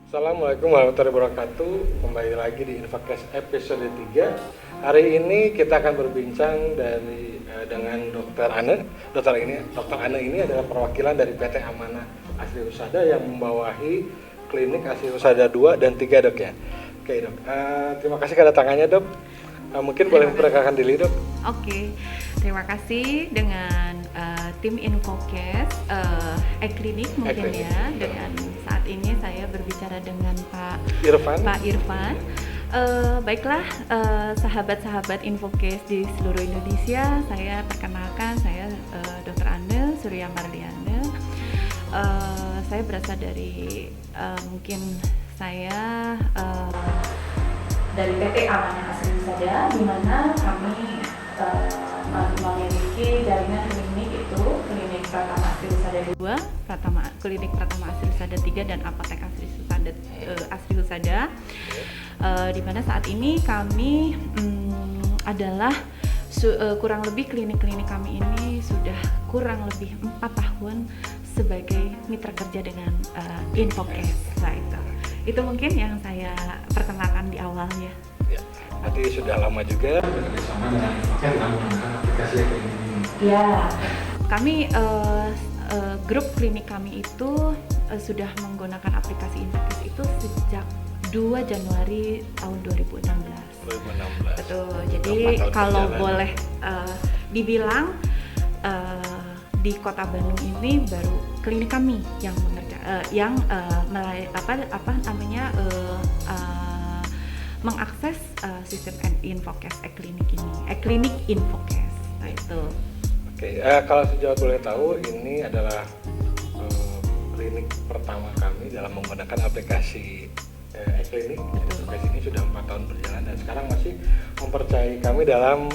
Assalamualaikum warahmatullahi wabarakatuh. Kembali lagi di Infocast episode 3. Hari ini kita akan berbincang dengan Dr. Ane. Dr. Ane ini adalah perwakilan dari PT Amanah Asri Husada yang membawahi klinik Asri Husada 2 dan 3, Dok ya. Oke, Dok. Terima kasih kedatangannya, Dok. Mungkin boleh memperkenalkan diri, Dok. Oke. Terima kasih dengan tim Infocast e-klinik mungkin ya. Dengan saat ini saya berbicara dengan Pak Irfan. Baiklah, sahabat-sahabat Infocast di seluruh Indonesia, saya perkenalkan, saya Dr. Ane Surya Marliana. Saya berasal dari mungkin saya dari PT Amanah Asri Husada, di mana kami memiliki jaringan klinik itu klinik Pratama Asri Husada 2, klinik Pratama Asri Husada 3 dan apotek Asri Husada. Di mana saat ini kami adalah kurang lebih klinik-klinik kami ini sudah kurang lebih 4 tahun sebagai mitra kerja dengan Infocast. Nah, itu mungkin yang saya perkenalkan di awal ya. Berarti sudah lama juga bersama dengan Infocast dalam menggunakan aplikasi klinik ini. Ya, kami grup klinik kami itu sudah menggunakan aplikasi Infocast itu sejak 2 Januari tahun 2016. Betul. Jadi kalau boleh dibilang di Kota Bandung ini baru klinik kami yang mengakses sistem Infocast e-klinik ini, e-klinik Infocast. Nah itu. Oke, kalau sejauh boleh tahu, ini adalah klinik pertama kami dalam menggunakan aplikasi e-klinik. Aplikasi ini sudah 4 tahun berjalan dan sekarang masih mempercayai kami dalam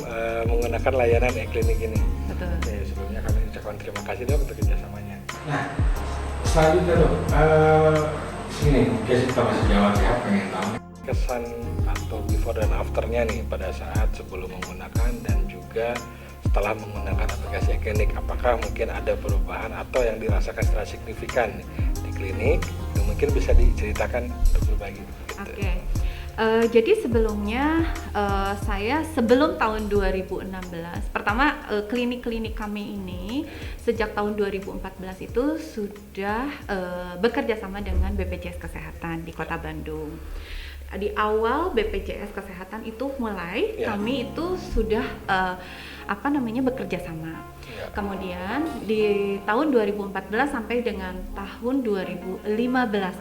menggunakan layanan e-klinik ini. Betul. Oke, sebelumnya kami ucapkan terima kasih, Dok, untuk kerjasamanya. Nah, selanjutnya, Dok, sini mungkin kita masih jawab ya, pengen tahu kesan atau before dan afternya nih pada saat sebelum menggunakan dan juga setelah menggunakan aplikasi e-klinik. Apakah mungkin ada perubahan atau yang dirasakan secara signifikan di klinik? Itu mungkin bisa diceritakan untuk berbagi. Oke. Jadi sebelumnya saya sebelum tahun 2016, pertama klinik-klinik kami ini sejak tahun 2014 itu sudah bekerja sama dengan BPJS Kesehatan di Kota Bandung. Di awal BPJS Kesehatan itu mulai kami itu sudah bekerja sama. Kemudian di tahun 2014 sampai dengan tahun 2015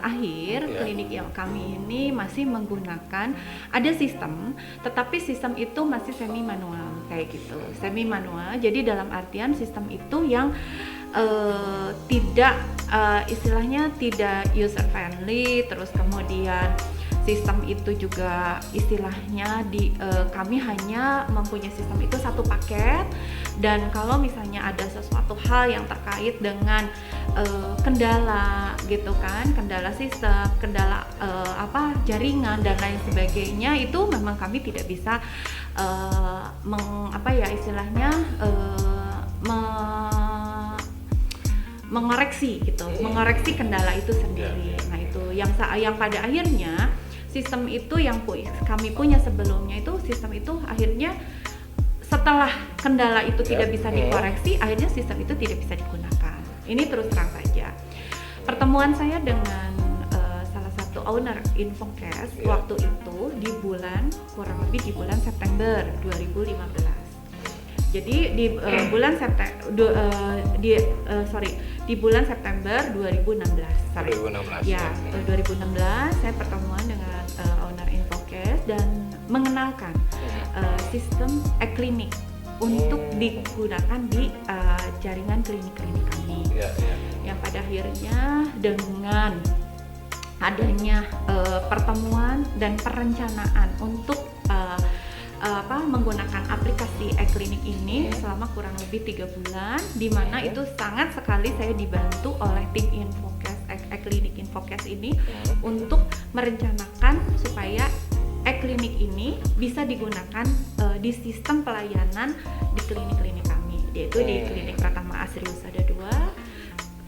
akhir klinik yang kami ini masih menggunakan ada sistem, tetapi sistem itu masih semi manual kayak gitu. Semi manual. Jadi dalam artian sistem itu yang tidak istilahnya tidak user friendly, terus kemudian sistem itu juga istilahnya kami hanya mempunyai sistem itu satu paket, dan kalau misalnya ada sesuatu hal yang terkait dengan kendala gitu kan, kendala sistem, kendala jaringan dan lain sebagainya, itu memang kami tidak bisa mengoreksi gitu, mengoreksi kendala itu sendiri. Nah itu yang pada akhirnya sistem itu yang kami punya sebelumnya itu sistem itu akhirnya setelah kendala itu tidak bisa dikoreksi, akhirnya sistem itu tidak bisa digunakan. Ini terus terang saja. Pertemuan saya dengan salah satu owner Infocast waktu itu kurang lebih di bulan September 2015. Jadi di bulan di bulan September 2016. 2016. Ya, 2016 saya pertemuan dengan owner Infocast dan mengenalkan sistem e-klinik untuk digunakan di jaringan klinik-klinik kami. Yang pada akhirnya dengan adanya pertemuan dan perencanaan untuk menggunakan aplikasi e-klinik ini selama kurang lebih 3 bulan, di mana itu sangat sekali saya dibantu oleh tim Infocast, e-klinik Infocast ini untuk merencanakan supaya e-klinik ini bisa digunakan di sistem pelayanan di klinik-klinik kami, yaitu di klinik Pratama Asri Husada 2,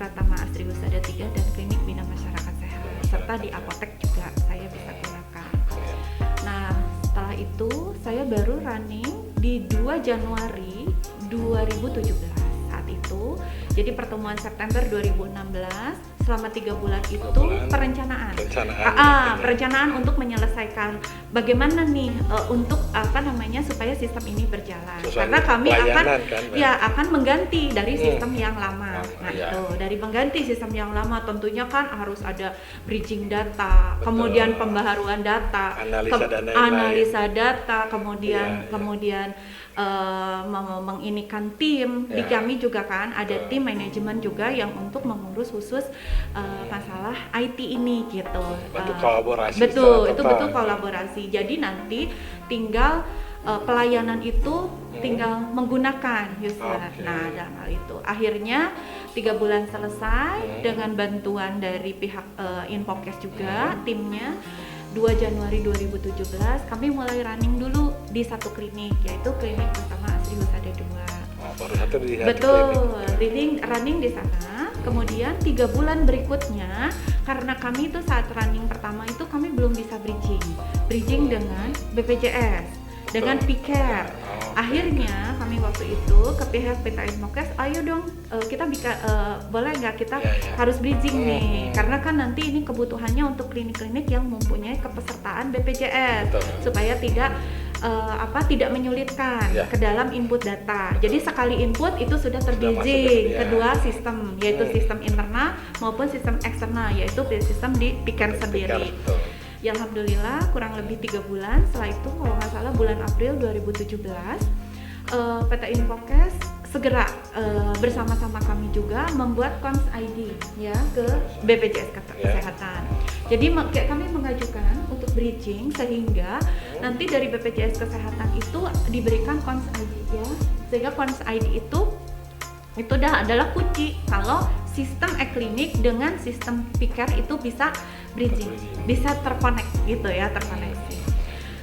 Pratama Asri Husada 3, dan klinik Bina Masyarakat Sehat, serta di apotek juga saya bisa gunakan. Nah, setelah itu saya baru running di 2 Januari 2017 saat itu. Jadi pertemuan September 2016, selama 3 bulan itu perencanaan untuk menyelesaikan bagaimana nih untuk supaya sistem ini berjalan. Karena kami akan mengganti dari sistem yang lama. Dari mengganti sistem yang lama tentunya kan harus ada bridging data, kemudian pembaharuan data, analisa data, kemudian menginikan tim. Di kami juga kan ada tim manajemen juga yang untuk mengurus khusus masalah IT ini gitu. Bentuk kolaborasi. Betul, itu betul kolaborasi. Jadi nanti tinggal pelayanan itu tinggal menggunakan user. Nah, dalam hal itu akhirnya 3 bulan selesai dengan bantuan dari pihak Infocast juga timnya. 2 Januari 2017 kami mulai running dulu di satu klinik, yaitu klinik Pratama Asri Husada 2. Baru satu di satu Betul, running di sana. Kemudian 3 bulan berikutnya, karena kami itu saat running pertama itu kami belum bisa bridging dengan BPJS, dengan P-Care. Akhirnya kami waktu itu ke pihak PT Infocast, ayo dong kita bisa boleh nggak kita harus bridging nih, karena kan nanti ini kebutuhannya untuk klinik-klinik yang mempunyai kepesertaan BPJS supaya tidak menyulitkan ke dalam input data. Jadi sekali input itu sudah terbridging kedua sistem, yaitu sistem internal maupun sistem eksternal, yaitu sistem di P-Care sendiri. Ya, alhamdulillah kurang lebih 3 bulan setelah itu, kalau nggak salah bulan April 2017 PT Infocast segera bersama-sama kami juga membuat Cons ID ya ke BPJS Kesehatan. Jadi kami mengajukan untuk bridging sehingga nanti dari BPJS Kesehatan itu diberikan Cons ID ya, sehingga Cons ID itu adalah kunci kalau sistem e-klinik dengan sistem P-Care itu bisa bridging, bisa terkonek gitu ya, terkoneksi.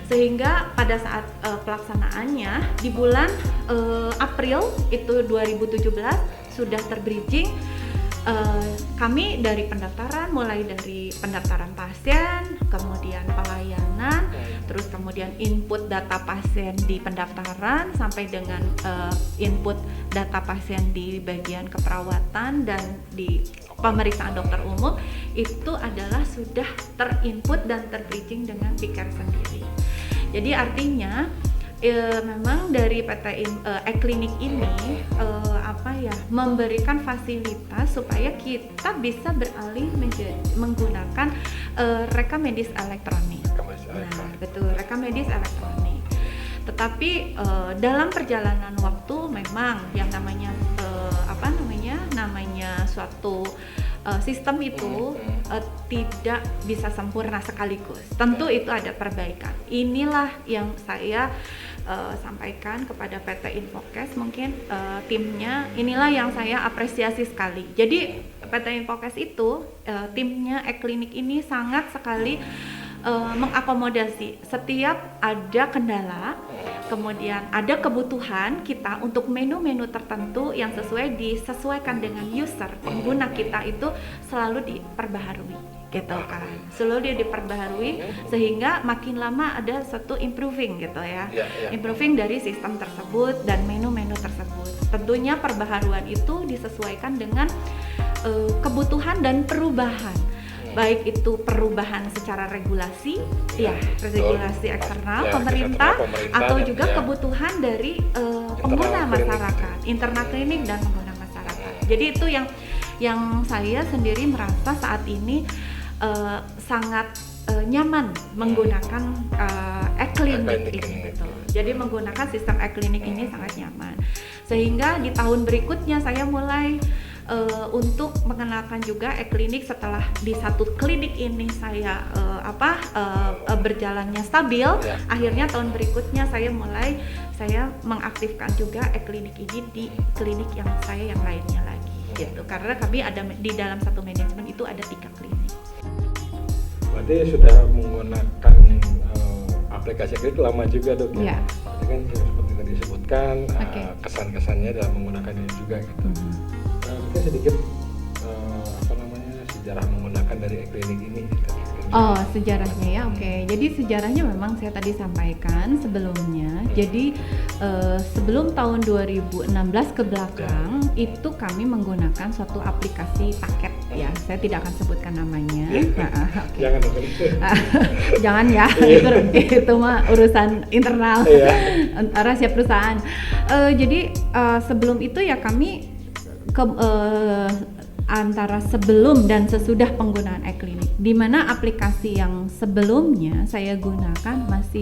Sehingga pada saat pelaksanaannya di bulan April itu 2017 sudah terbridging. Kami dari pendaftaran, mulai dari pendaftaran pasien, kemudian pelayanan, terus kemudian input data pasien di pendaftaran sampai dengan input data pasien di bagian keperawatan dan di pemeriksaan dokter umum, itu adalah sudah terinput dan terbridging dengan P-Care sendiri. Jadi artinya memang dari PT e-klinik ini memberikan fasilitas supaya kita bisa beralih menggunakan rekam medis elektronik. Betul, rekam medis elektronik. Tetapi dalam perjalanan waktu memang yang namanya suatu sistem itu tidak bisa sempurna sekaligus. Tentu itu ada perbaikan. Inilah yang saya sampaikan kepada PT Infocast, mungkin timnya inilah yang saya apresiasi sekali. Jadi PT Infocast itu timnya e-klinik ini sangat sekali mengakomodasi setiap ada kendala, kemudian ada kebutuhan kita untuk menu-menu tertentu yang disesuaikan dengan user pengguna kita, itu selalu diperbaharui gitu kan, selalu diperbaharui sehingga makin lama ada satu improving gitu ya, improving dari sistem tersebut dan menu-menu tersebut. Tentunya perbaharuan itu disesuaikan dengan kebutuhan dan perubahan baik itu perubahan secara regulasi, regulasi eksternal pemerintah, atau juga kebutuhan dari pengguna masyarakat, internal klinik dan pengguna masyarakat. Jadi itu yang saya sendiri merasa saat ini sangat nyaman menggunakan e-klinik ini gitu. Jadi menggunakan sistem e-klinik ini sangat nyaman. Sehingga di tahun berikutnya saya mulai untuk mengenalkan juga e-klinik setelah di satu klinik ini saya berjalannya stabil. Akhirnya tahun berikutnya saya mengaktifkan juga e-klinik ini di klinik yang lainnya lagi gitu. Karena kami ada di dalam satu manajemen itu ada 3 klinik. Berarti sudah menggunakan aplikasi klinik lama juga, Dok, ya? Berarti kan seperti tadi disebutkan kesan-kesannya dalam menggunakannya juga gitu. Mungkin sedikit sejarah menggunakan dari e-klinik ini gitu. Oh, sejarahnya ya, oke. Jadi sejarahnya memang saya tadi sampaikan sebelumnya. Jadi sebelum tahun 2016 ke belakang itu kami menggunakan suatu aplikasi paket ya. Saya tidak akan sebutkan namanya. Jangan. Jangan ya. Itu mah urusan internal rahasia perusahaan. Jadi sebelum itu ya kami antara sebelum dan sesudah penggunaan e-klinik, di mana aplikasi yang sebelumnya saya gunakan masih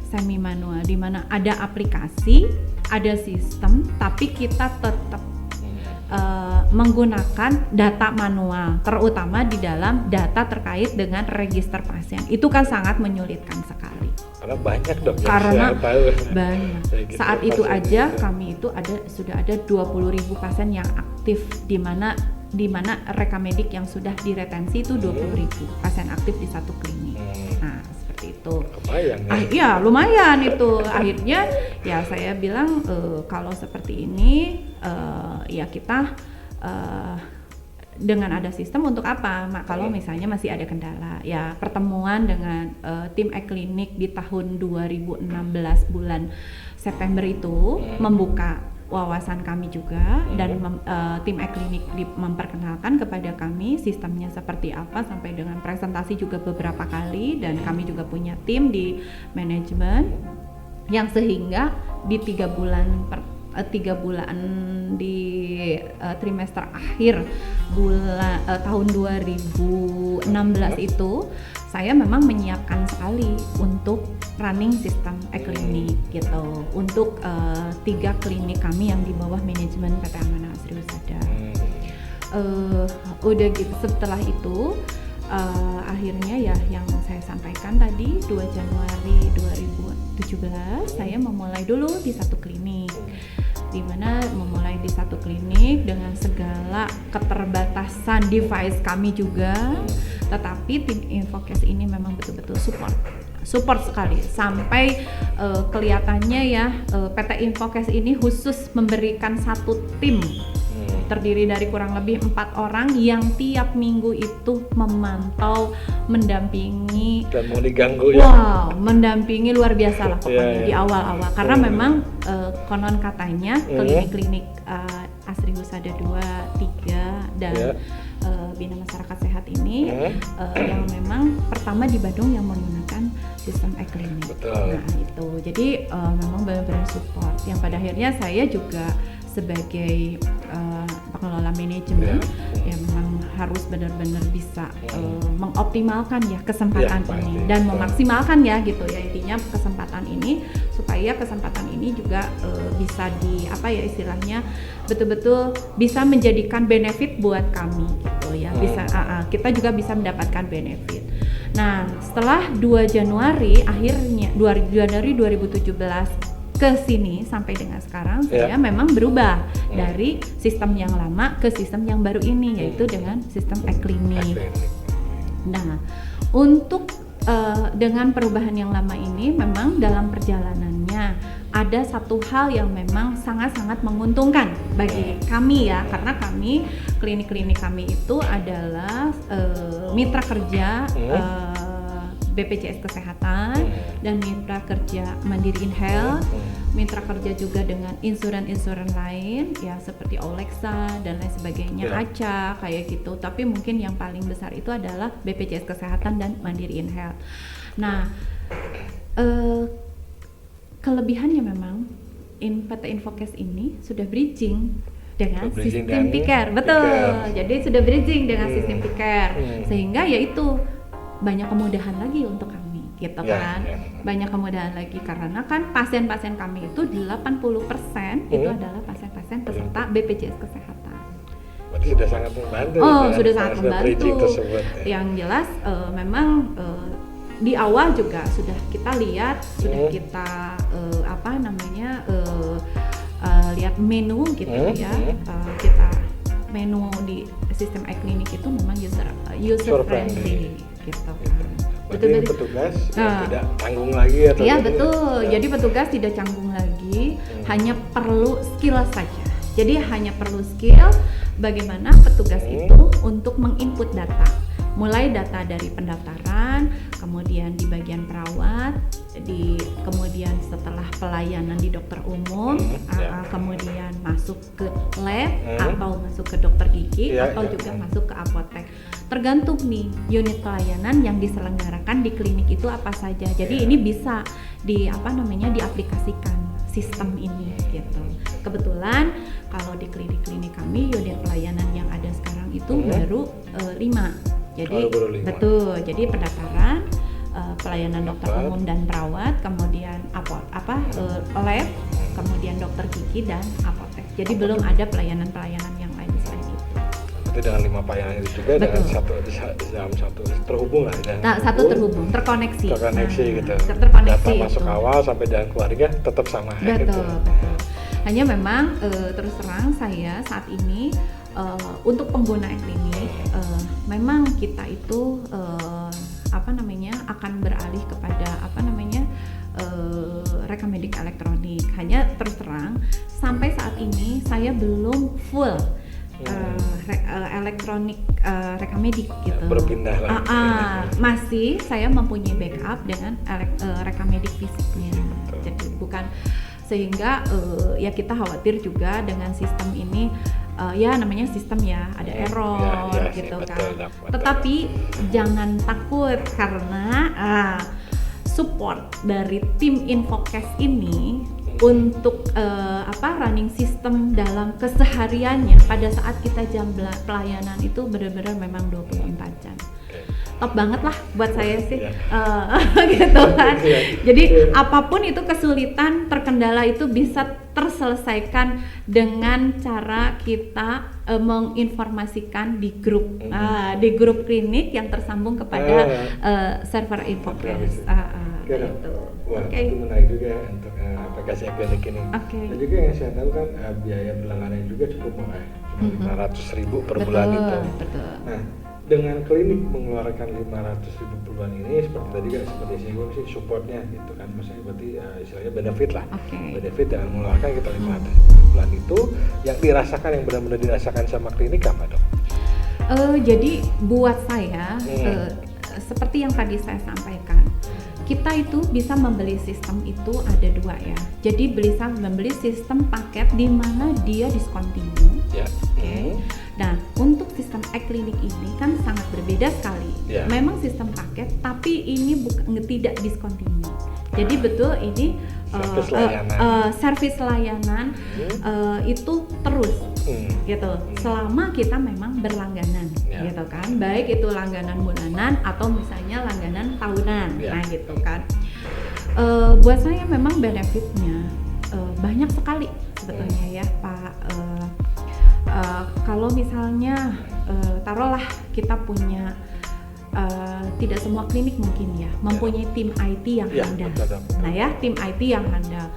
semi manual, di mana ada aplikasi, ada sistem, tapi kita tetap menggunakan data manual, terutama di dalam data terkait dengan register pasien. Itu kan sangat menyulitkan sekali. Karena banyak, Dok. Karena banyak. Saat itu aja kami itu sudah ada 20.000 pasien yang aktif, di mana rekamedik yang sudah diretensi itu 20.000 pasien aktif di satu klinik. Nah, seperti itu. Lumayan ya? Iya, lumayan itu. Akhirnya ya saya bilang kalau seperti ini ya kita dengan ada sistem untuk apa? Kalau misalnya masih ada kendala, ya pertemuan dengan tim e-klinik di tahun 2016 bulan September itu membuka wawasan kami juga dan tim e-klinik memperkenalkan kepada kami sistemnya seperti apa, sampai dengan presentasi juga beberapa kali, dan kami juga punya tim di manajemen yang sehingga di 3 bulan di trimester akhir tahun 2016 itu saya memang menyiapkan sekali untuk running sistem e-klinik gitu untuk 3 klinik kami yang di bawah manajemen PT Amanah Asri Husada. Udah gitu setelah itu akhirnya ya yang saya sampaikan tadi 2 Januari 2017 saya memulai dulu di satu klinik, di mana memulai di satu klinik dengan segala keterbatasan device kami juga, tetapi tim Infocase ini memang betul-betul support sekali sampai kelihatannya ya PT Infocase ini khusus memberikan satu tim terdiri dari kurang lebih 4 orang yang tiap minggu itu memantau, mendampingi dan mau diganggu ya. Wow, mendampingi luar biasa lah pokoknya di awal-awal karena memang konon katanya klinik-klinik Asri Husada 2, 3 dan Bina Masyarakat Sehat ini yang memang pertama di Bandung yang menggunakan sistem e-klinik. Nah itu, jadi memang benar-benar support yang pada akhirnya saya juga sebagai pengelola manajemen ya memang harus benar-benar bisa mengoptimalkan ya kesempatan ini dan memaksimalkan ya gitu ya, intinya kesempatan ini supaya kesempatan ini juga bisa istilahnya betul-betul bisa menjadikan benefit buat kami gitu ya, bisa kita juga bisa mendapatkan benefit. Nah setelah 2 Januari 2017 ke sini sampai dengan sekarang saya memang berubah dari sistem yang lama ke sistem yang baru ini, yaitu dengan sistem e-klinik. Nah, untuk dengan perubahan yang lama ini memang dalam perjalanannya ada satu hal yang memang sangat-sangat menguntungkan bagi kami ya, karena kami klinik-klinik kami itu adalah mitra kerja BPJS Kesehatan dan mitra kerja Mandiri InHealth, mitra kerja juga dengan insuran lain ya seperti Aulexa dan lain sebagainya, ACA kayak gitu. Tapi mungkin yang paling besar itu adalah BPJS Kesehatan dan Mandiri InHealth. Nah, kelebihannya memang PT Infocase ini sudah bridging dengan sistem P-Care, betul. Jadi sudah bridging dengan sistem P-Care, sehingga yaitu banyak kemudahan lagi untuk kami, gitu kan? Banyak kemudahan lagi karena kan pasien-pasien kami itu 80% itu adalah pasien-pasien peserta BPJS Kesehatan. Berarti sudah sangat membantu. Sudah sangat membantu. Yang jelas memang di awal juga sudah kita lihat, sudah kita lihat menu gitu ya, kita menu di sistem iClinic itu memang user friendly gitu kan. Berarti petugas tidak canggung lagi atau? Iya betul. Jadi petugas tidak canggung lagi, hanya perlu skill saja. Jadi hanya perlu skill bagaimana petugas itu untuk menginput data. Mulai data dari pendaftaran, kemudian di bagian perawat, kemudian setelah pelayanan di dokter umum, kemudian masuk ke lab atau masuk ke dokter gigi atau juga masuk ke apotek. Tergantung nih unit pelayanan yang diselenggarakan di klinik itu apa saja. Jadi ini bisa diaplikasikan sistem ini gitu. Kebetulan kalau di klinik-klinik kami unit pelayanan yang ada sekarang itu baru 5. Jadi betul. Jadi pendaftaran, pelayanan dokter umum dan perawat, kemudian lab, kemudian dokter gigi dan apotek. Jadi belum ada pelayanan-pelayanan yang lain selain itu. Berarti dengan 5 pelayanan itu juga dengan satu terhubung lah ya. Nah, satu terhubung, terkoneksi gitu. Terkoneksi. Data masuk awal sampai dengan keluarga tetap sama. Betul. Hanya memang terus terang saya saat ini untuk pengguna iClinic memang kita itu akan beralih kepada rekamedik elektronik. Hanya terus terang sampai saat ini saya belum full elektronik rekamedik gitu. Berpindah lagi. Masih saya mempunyai backup dengan rekamedik fisiknya. Jadi bukan sehingga ya kita khawatir juga dengan sistem ini namanya sistem ya ada error gitu kan. Betul. Tetapi jangan takut karena support dari tim Infocase ini untuk running sistem dalam kesehariannya pada saat kita jam pelayanan itu benar-benar memang 24 jam. Top banget lah buat saya sih, gitu kan. Jadi apapun itu kesulitan, terkendala itu bisa terselesaikan dengan cara kita menginformasikan di grup klinik yang tersambung kepada server Infocase. Gitu. Itu menarik juga untuk aplikasi iClinic ini. Dan juga yang saya tahu kan biaya berlangganan juga cukup murah, cuma 500.000 per bulan itu. Betul. Nah, dengan klinik mengeluarkan 500.000 per bulan ini seperti tadi kan seperti singgung sih supportnya gitu kan, maksudnya berarti istilahnya benefit lah. Benefit dengan mengeluarkan kita 500.000 per bulan itu yang dirasakan, yang benar-benar dirasakan sama klinik apa dok? Jadi buat saya seperti yang tadi saya sampaikan, kita itu bisa membeli sistem itu ada 2 ya. Jadi bisa membeli sistem paket di mana dia discontinue. Nah, untuk sistem iClinic ini kan sangat berbeda sekali. Memang sistem paket, tapi ini tidak discontinue. Jadi betul ini servis layanan itu terus gitu. Selama kita memang berlangganan, gitu kan. Baik itu langganan bulanan atau misalnya langganan tahunan, nah gitu kan. Buat saya memang benefitnya banyak sekali sebetulnya ya Pak. Kalau misalnya taruhlah kita punya tidak semua klinik mungkin ya mempunyai tim IT yang handal. Nah ya, tim IT yang handal.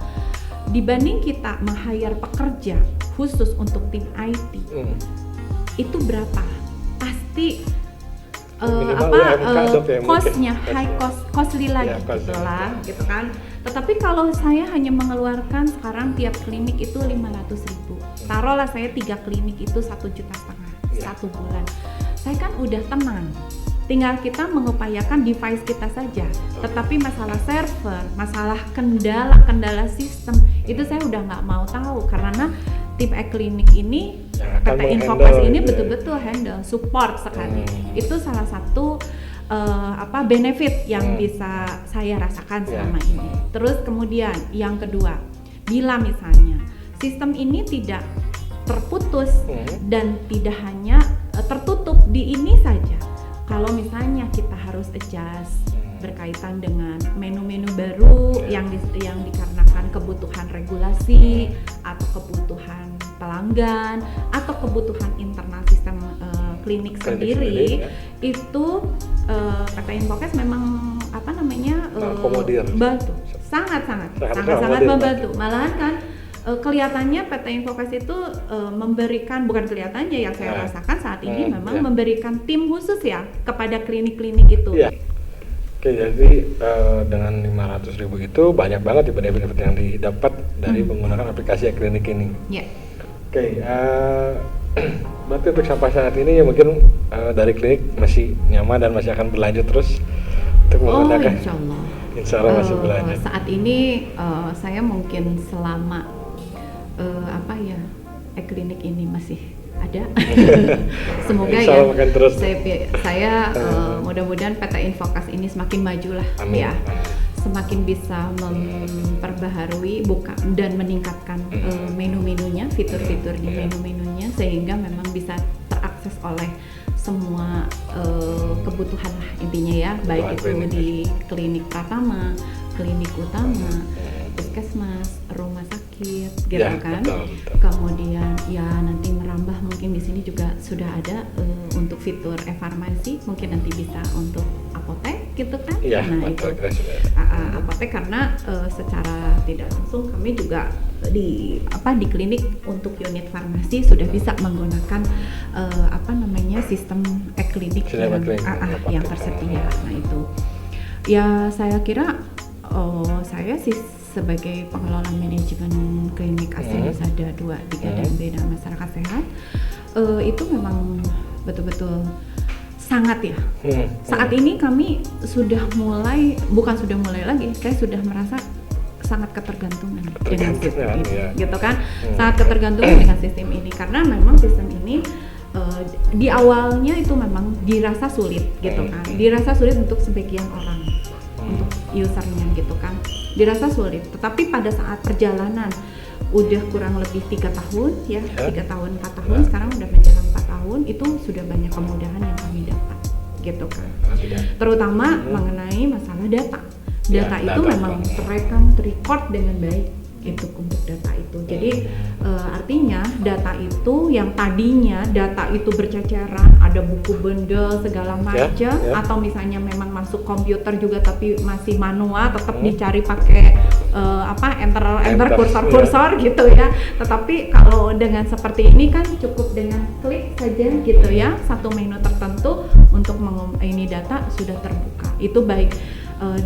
Dibanding kita meng-hire pekerja khusus untuk tim IT, itu berapa? Pasti cost-nya high costly lagi gitu kan. Tetapi kalau saya hanya mengeluarkan sekarang tiap klinik itu 500.000. Taruhlah saya 3 klinik itu 1,5 juta 1 bulan. Saya kan udah tenang tinggal kita mengupayakan device kita saja. Tetapi masalah server, masalah kendala sistem itu saya udah nggak mau tahu, karena tim e-klinik ini, PT Infocas ini betul-betul handle, support sekali. Itu salah satu benefit yang bisa saya rasakan selama ini. Terus kemudian yang kedua, bila misalnya sistem ini tidak terputus dan tidak hanya tertutup di ini saja, kalau misalnya kita harus adjust berkaitan dengan menu-menu baru yang dikarenakan kebutuhan regulasi atau kebutuhan pelanggan atau kebutuhan internal sistem klinik sendiri, itu PT Infocas memang bantu, sangat membantu. Malahan kan kelihatannya PT Infocas itu memberikan, bukan kelihatannya, yang saya rasakan saat ini memang memberikan tim khusus ya kepada klinik-klinik itu. Oke, jadi dengan 500.000 itu banyak banget ya benefit yang didapat dari menggunakan aplikasi e-klinik ini. Oke, berarti untuk sampai saat ini ya mungkin dari klinik masih nyaman dan masih akan berlanjut terus untuk menggunakan. Insya Allah masih berlanjut. Saat ini saya mungkin selama e-klinik ini masih ada. Semoga ya saya mudah-mudahan PT Infocas ini semakin maju lah. Amin. Ya, semakin bisa memperbaharui dan meningkatkan menu-menunya, fitur-fitur di menu-menunya, sehingga memang bisa terakses oleh semua kebutuhan lah intinya ya, baik itu di klinik pratama, klinik utama, puskesmas, rumah sakit, gitu kan. Betul. Kemudian ya nanti merambah mungkin di sini juga sudah ada untuk fitur e-farmasi, mungkin nanti bisa untuk apotek gitu kan. Nah betul, itu apotek, karena secara tidak langsung kami juga di klinik untuk unit farmasi sudah bisa menggunakan sistem e-klinik yang tersedia. Nah itu ya saya kira saya sih sebagai pengelola manajemen klinik Nusa-Dua 3 dan Bina Masyarakat Sehat itu memang betul-betul sangat ya. Saat ini kami sudah mulai lagi, kayak sudah merasa sangat ketergantungan dengan sistem ini, gitu kan? Sangat ketergantungan dengan sistem ini, karena memang sistem ini di awalnya itu memang dirasa sulit, gitu kan? Dirasa sulit untuk sebagian orang, untuk usernya, gitu kan? Dirasa sulit. Tetapi pada saat perjalanan udah kurang lebih 3 tahun ya, 3 tahun 4 tahun, sekarang udah menjelang 4 tahun, itu sudah banyak kemudahan yang kami dapat, gitu kan? Terutama mengenai masalah data. Data itu memang terekam, record dengan baik itu untuk data itu. Jadi artinya data itu yang tadinya data itu berceceran, ada buku bundel segala macam, atau misalnya memang masuk komputer juga tapi masih manual, tetap dicari pakai enter kursor gitu ya. Tetapi kalau dengan seperti ini kan cukup dengan klik saja gitu ya, satu menu tertentu untuk ini data sudah terbuka. Itu baik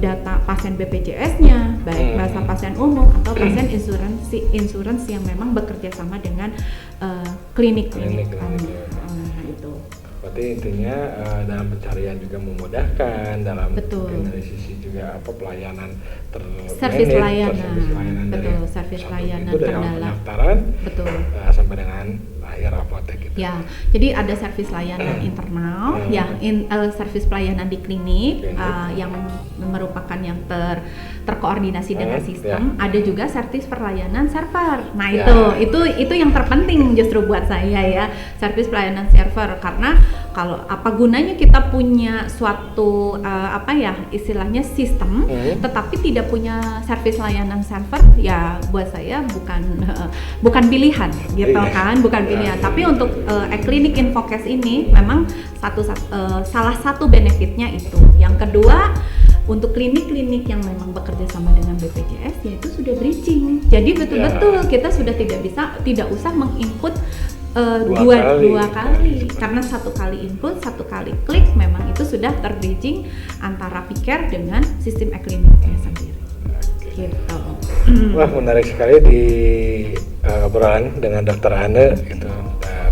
data pasien BPJS-nya, baik bahasa pasien umum atau pasien insuransi yang memang bekerja sama dengan klinik-klinik kami. Itu. Berarti intinya dalam pencarian juga memudahkan, dalam dari sisi juga pelayanan servis layanan itu dari awal pendaftaran sampai dengan akhir apotek gitu. Ya, jadi ada servis layanan internal, servis pelayanan di klinik yang merupakan yang terkoordinasi dengan sistem. Ada juga servis pelayanan server. Nah itu yang terpenting justru buat saya ya, servis pelayanan server, karena kalau apa gunanya kita punya suatu istilahnya sistem, tetapi tidak punya servis layanan server, ya buat saya bukan pilihan gitu kan, bukan pilihan. Tapi untuk e-klinik Infocas ini memang salah satu benefitnya itu. Yang kedua, untuk klinik-klinik yang memang bekerja sama dengan BPJS, yaitu sudah bridging. Jadi betul-betul kita sudah tidak usah menginput dua kali, karena satu kali input, satu kali klik, memang itu sudah terbridging antara P-Care dengan sistem e-kliniknya sendiri. Gitu. Wah, menarik sekali di obrolan dengan Dr. Anne gitu,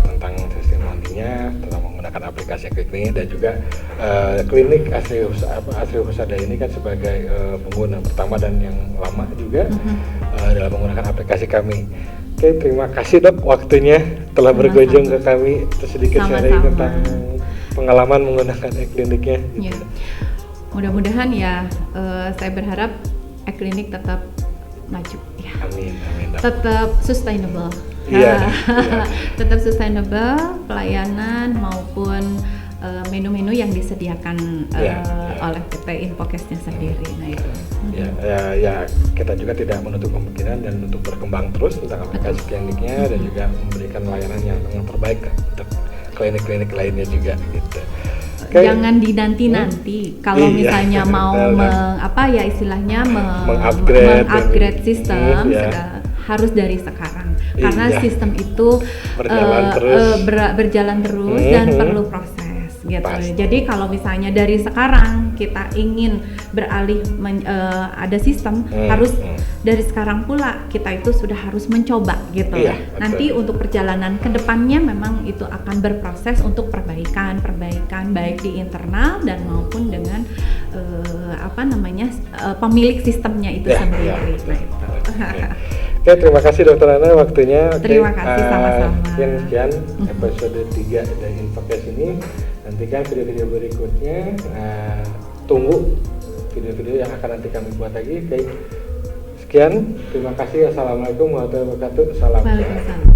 tentang sistem nantinya, tentang menggunakan menggunakan aplikasi Quick ini, dan juga klinik Asri Husada ini kan sebagai pengguna pertama dan yang lama juga dalam menggunakan aplikasi kami. Oke, terima kasih Dok waktunya telah berkunjung ke kami, terus sedikit sharing tentang pengalaman menggunakan e-kliniknya. Ya. Mudah-mudahan ya, saya berharap e-klinik tetap maju ya. Amin, amin. Tetap sustainable. Iya. Tetap sustainable pelayanan maupun menu-menu yang disediakan oleh PT Infocastnya sendiri. Nah itu. Ya, kita juga tidak menutup kemungkinan dan untuk berkembang terus tentang aplikasi kliniknya dan juga memberikan layanan yang terbaik untuk klinik-klinik lainnya juga gitu. Jangan dinanti-nanti kalau misalnya mau mengupgrade sistem, harus dari sekarang karena sistem itu berjalan terus dan perlu proses gitu. Pasti. Jadi kalau misalnya dari sekarang kita ingin beralih ada sistem, harus dari sekarang pula kita itu sudah harus mencoba gitu. Nanti untuk perjalanan ke depannya memang itu akan berproses untuk perbaikan baik di internal dan maupun dengan pemilik sistemnya itu sendiri. Nah itu. Oke, terima kasih Dokter Ana waktunya. Terima kasih sama-sama. Sekian episode 3 dari Infocast ini. Nantikan video-video berikutnya. Tunggu video-video yang akan nanti kami buat lagi. Oke, sekian. Terima kasih. Assalamualaikum warahmatullahi wabarakatuh. Salam.